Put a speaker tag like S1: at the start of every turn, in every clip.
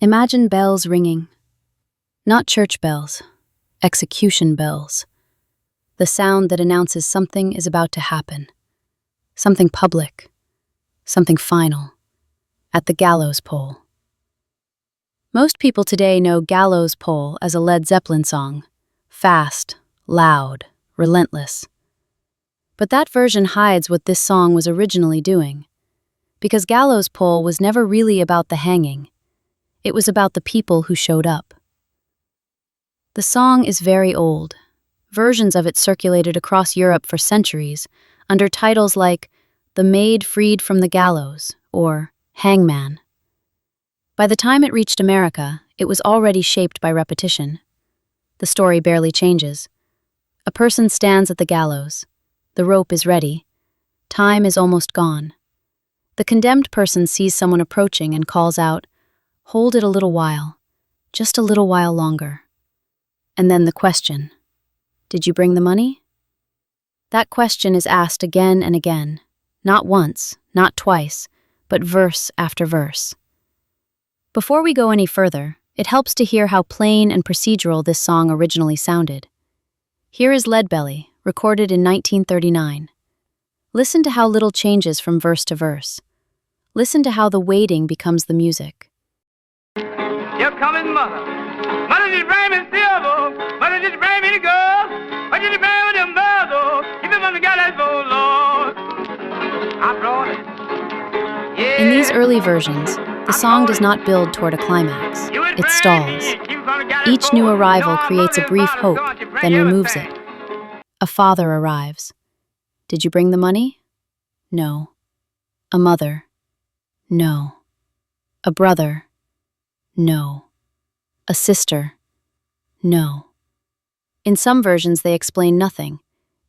S1: Imagine bells ringing. Not church bells, execution bells. The sound that announces something is about to happen. Something public. Something final. At the Gallows Pole. Most people today know Gallows Pole as a Led Zeppelin song. Fast, loud, relentless. But that version hides what this song was originally doing. Because Gallows Pole was never really about the hanging. It was about the people who showed up. The song is very old. Versions of it circulated across Europe for centuries under titles like The Maid Freed from the Gallows or Hangman. By the time it reached America, it was already shaped by repetition. The story barely changes. A person stands at the gallows. The rope is ready. Time is almost gone. The condemned person sees someone approaching and calls out, "Hold it a little while, just a little while longer." And then the question, "Did you bring the money?" That question is asked again and again, not once, not twice, but verse after verse. Before we go any further, it helps to hear how plain and procedural this song originally sounded. Here is Lead Belly, recorded in 1939. Listen to how little changes from verse to verse. Listen to how the waiting becomes the music.
S2: Here coming mother. Mother just bring me silver. Mother just bring me the gold. What did you bring with them mother? Keep it on the gallows pole, Lord. I brought it. Yeah.
S1: In these early versions, the song does not build toward a climax. It stalls. Each new arrival creates a brief hope, then removes it. A father arrives. Did you bring the money? No. A mother? No. A brother? No. A sister? No. In some versions, they explain nothing.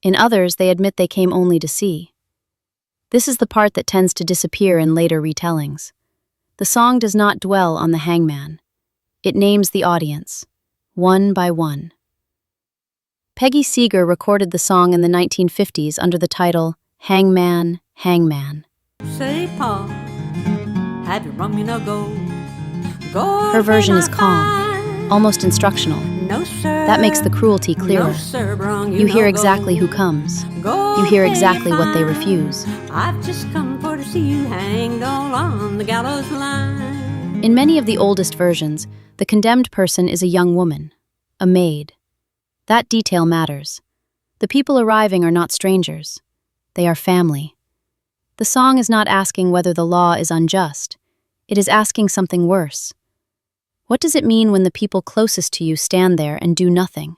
S1: In others, they admit they came only to see. This is the part that tends to disappear in later retellings. The song does not dwell on the hangman. It names the audience, one by one. Peggy Seeger recorded the song in the 1950s under the title Hangman, Hangman.
S3: Say, Pa, have you rung me no gold?
S1: Her version is calm, almost instructional.
S3: No, sir.
S1: That makes the cruelty clearer.
S3: No, sir,
S1: You hear exactly who comes. You hear exactly what they refuse.
S3: I've just come for to see you hanged all on the gallows line.
S1: In many of the oldest versions, the condemned person is a young woman, a maid. That detail matters. The people arriving are not strangers. They are family. The song is not asking whether the law is unjust. It is asking something worse. What does it mean when the people closest to you stand there and do nothing?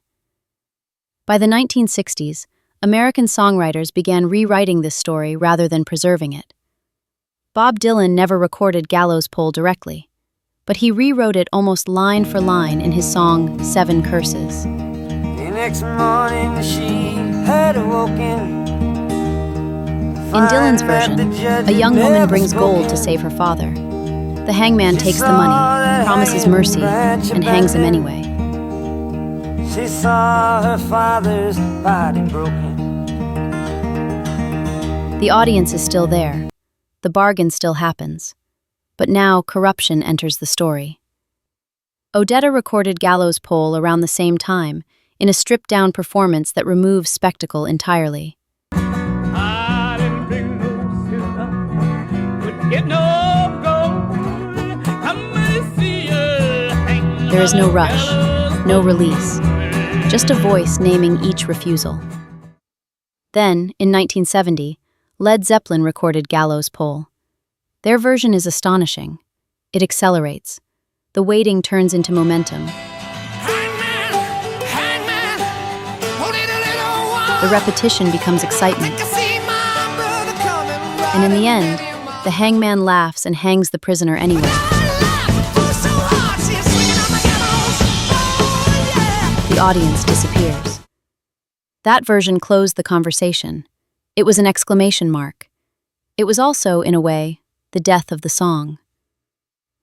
S1: By the 1960s, American songwriters began rewriting this story rather than preserving it. Bob Dylan never recorded Gallows Pole directly, but he rewrote it almost line for line in his song, Seven Curses.
S4: The next morning she had awoken.
S1: In Dylan's version, a young woman brings gold to save her father. The hangman takes the money, promises mercy, and hangs him anyway.
S4: She saw her father's body broken.
S1: The audience is still there. The bargain still happens. But now corruption enters the story. Odetta recorded Gallows Pole around the same time, in a stripped-down performance that removes spectacle entirely.
S2: I didn't bring no silver, couldn't get no gold. Come and see her hang.
S1: There is no rush, no release, just a voice naming each refusal. Then, in 1970, Led Zeppelin recorded Gallows Pole. Their version is astonishing. It accelerates. The waiting turns into momentum. The repetition becomes excitement. And in the end, the hangman laughs and hangs the prisoner anyway. The audience disappears. That version closed the conversation. It was an exclamation mark. It was also, in a way, the death of the song.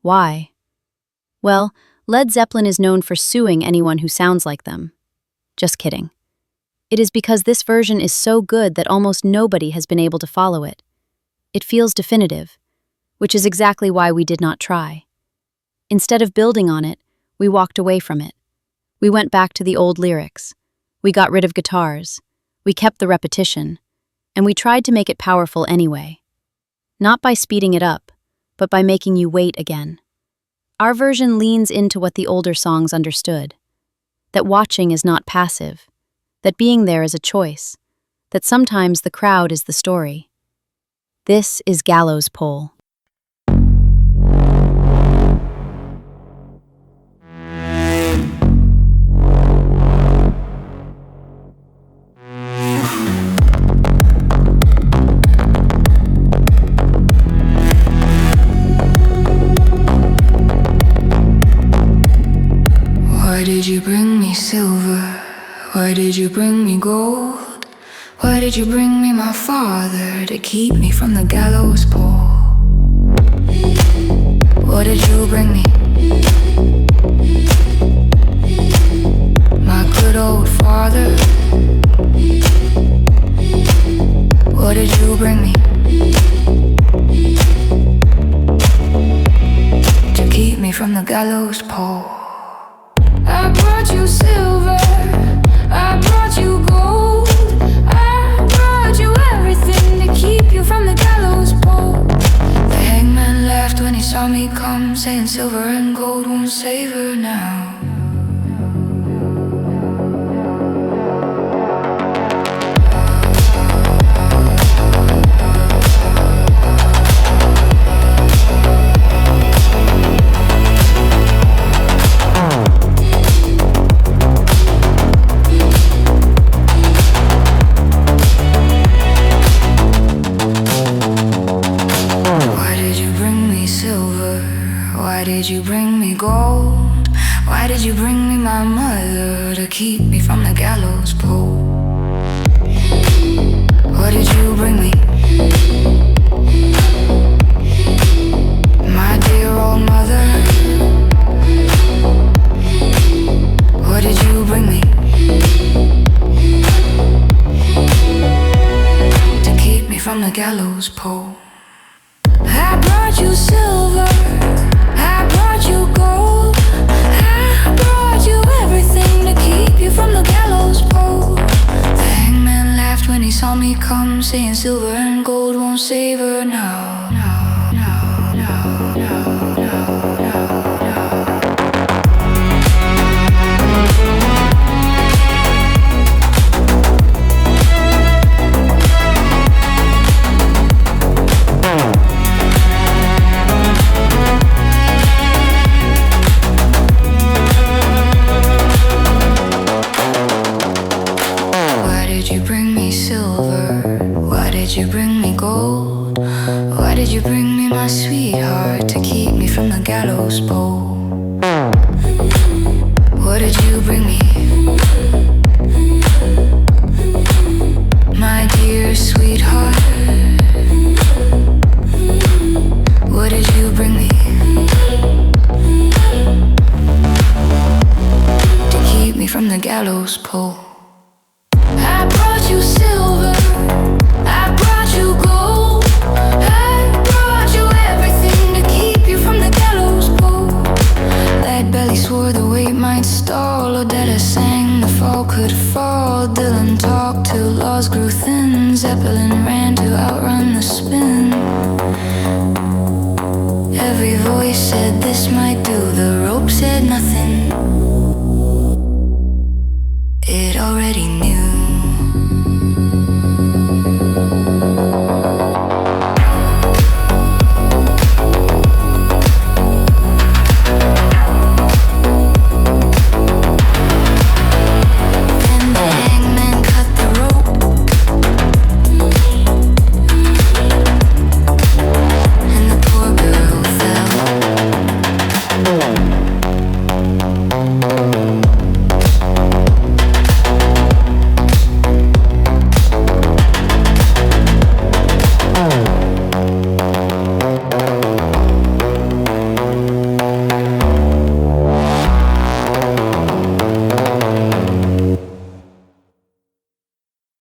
S1: Why? Well, Led Zeppelin is known for suing anyone who sounds like them. Just kidding. It is because this version is so good that almost nobody has been able to follow it. It feels definitive, which is exactly why we did not try. Instead of building on it, we walked away from it. We went back to the old lyrics. We got rid of guitars. We kept the repetition. And we tried to make it powerful anyway. Not by speeding it up, but by making you wait again. Our version leans into what the older songs understood. That watching is not passive. That being there is a choice. That sometimes the crowd is the story. This is Gallows Pole.
S5: Why did you bring me silver? Why did you bring me gold? Why did you bring me my father to keep me from the gallows pole? What did you bring me? My good old father. What did you bring me? To keep me from the gallows pole. I brought you silver, I brought you gold, I brought you everything to keep you from the gallows pole. The hangman laughed when he saw me come, saying silver and gold won't save her now. Why did you bring me gold? Why did you bring me my mother to keep me from the gallows pole? What did you bring me? My dear old mother. What did you bring me? To keep me from the gallows pole. I brought you silver, I brought you gold, I brought you everything to keep you from the gallows pole. The hangman laughed when he saw me come, saying silver and gold won't save her now. No, no, no, no, no, no. Why did you bring me gold? Why did you bring me my sweetheart to keep me from the gallows pole? What did you bring me? My dear sweetheart. What did you bring me? To keep me from the gallows pole. I brought you silver, I brought you gold, I brought you everything to keep you from the gallows pole. Led belly swore the weight might stall, Odetta sang the fall could fall, Dylan talked till laws grew thin, Zeppelin ran to outrun the spin. Every voice said this might do, the rope said nothing. It already knew.